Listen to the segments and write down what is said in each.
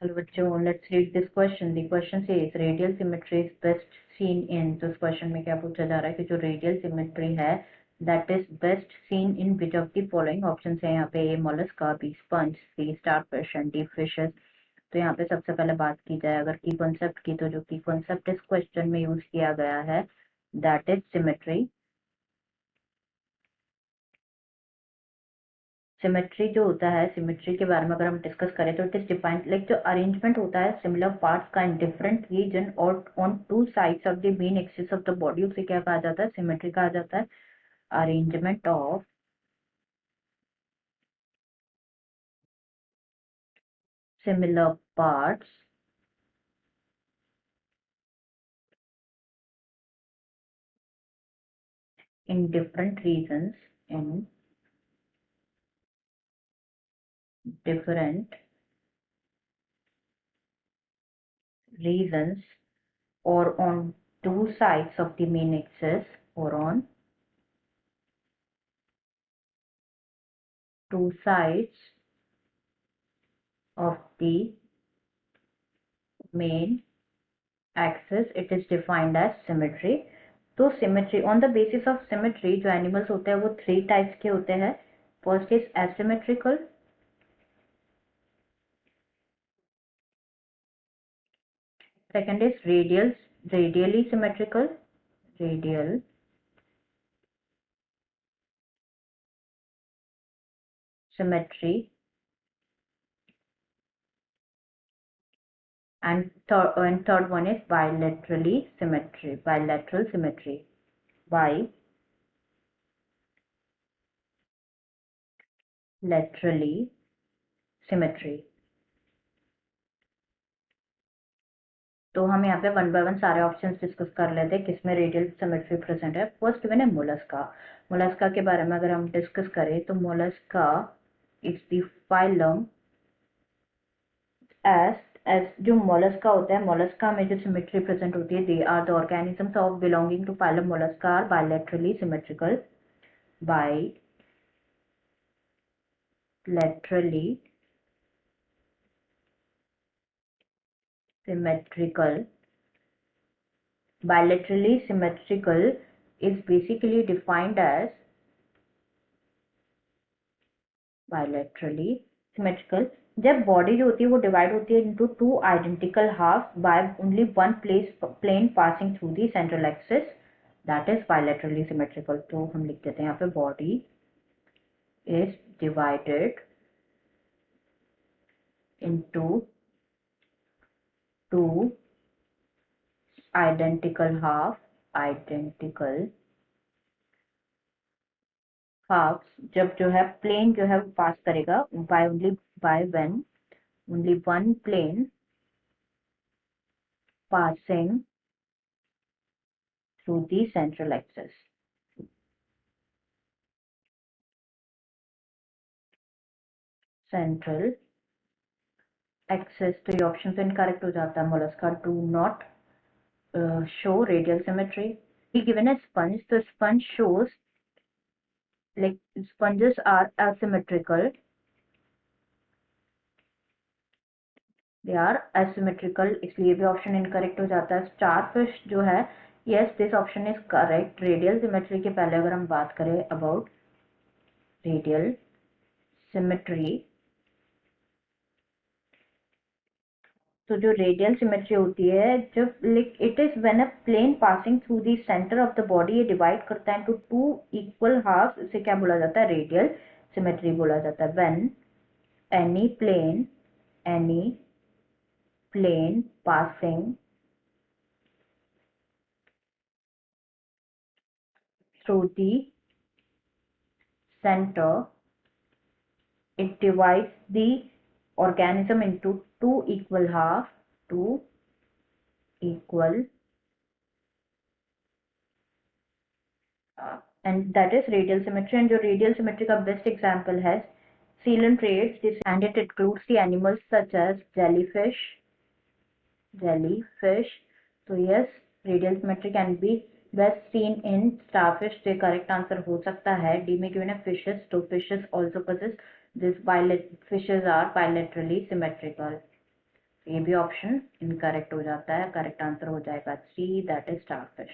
Hello बच्चों, let's read this question. The question says radial symmetry is best seen in. तो इस question में क्या पूछा जा रहा है कि जो रेडियल सिमेट्री है that is best seen in which of the following options है यहाँ पे A mollusca, B sponge, C starfish and D fishes. तो यहाँ पे सबसे पहले बात की जाए अगर की कॉन्सेप्ट की, तो जो की कॉन्सेप्ट इस क्वेश्चन में यूज किया गया है that is symmetry. सिमेट्री जो होता है, सिमेट्री के बारे में अगर हम डिस्कस करें तो इट इज डिफाइंड लाइक जो अरेंजमेंट होता है सिमिलर पार्ट्स का इन डिफरेंट रीजन और on two sides of the main axis of the body, उसे क्या कहा जाता है? सिमेट्री कहा जाता है. Arrangement of similar parts in different regions in different regions or on two sides of the main axis or on two sides of the main axis, it is defined as symmetry. तो symmetry on the basis of symmetry जो animals होते हैं वो three types के होते हैं. First is asymmetrical, second is radially symmetrical, radial symmetry, and third one is bilateral symmetry. Bilaterally symmetry. तो हम यहाँ पे वन बाय वन सारे ऑप्शंस डिस्कस कर लेते हैं किसमें रेडियल सिमेट्री प्रेजेंट है. फर्स्ट गिवन है मोलस्का. मोलस्का के बारे में अगर हम डिस्कस करें तो Mollusca is the phylum as जो मोलस्का होता है, मोलस्का में जो सिमेट्री प्रेजेंट होती है, they are the organisms of belonging to phylum Mollusca are bilaterally symmetrical. Bilaterally symmetrical. Bilaterally symmetrical is basically defined as bilaterally symmetrical जब body जो होती है वो डिवाइड होती है into two identical half by only one plane passing through the central axis, that is bilaterally symmetrical. तो हम लिख देते हैं यहाँ पे body is divided into two identical half जब जो है प्लेन जो है वो पास करेगा by when only one plane passing through the central axis. Central axis, तो ये ऑप्शन तो इनकरेक्ट हो जाता है. Mollusca do not show radial symmetry. He given a sponge, so sponge shows like sponges are asymmetrical. They are asymmetrical, इसलिए भी option incorrect हो जाता है. स्टारफिश जो है, yes this option is correct. Radial symmetry के पहले अगर हम बात करें अबाउट रेडियल सिमेट्री, तो जो रेडियल सिमेट्री होती है जब like it is when a plane passing through the centre of the body, ये डिवाइड करता है इनटू टू इक्वल हाफ, इसे क्या बोला जाता है? रेडियल सिमेट्री बोला जाता है. When any plane passing through the center, it divides the organism into two equal half, two equal and that is radial symmetry. And जो radial symmetry का best example है coelentrates, and it includes the animals such as jellyfish. So yes, radial symmetry can be best seen in starfish. The correct answer हो सकता है D में given है fishes. So fishes also possess this fishes are bilaterally symmetrical. ये भी option incorrect हो जाता है. करेक्ट आंसर हो जाएगा C, that is starfish.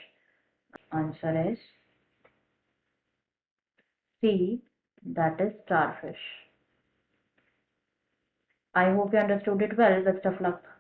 Answer is C, that is starfish. I hope you understood it well. Best of luck.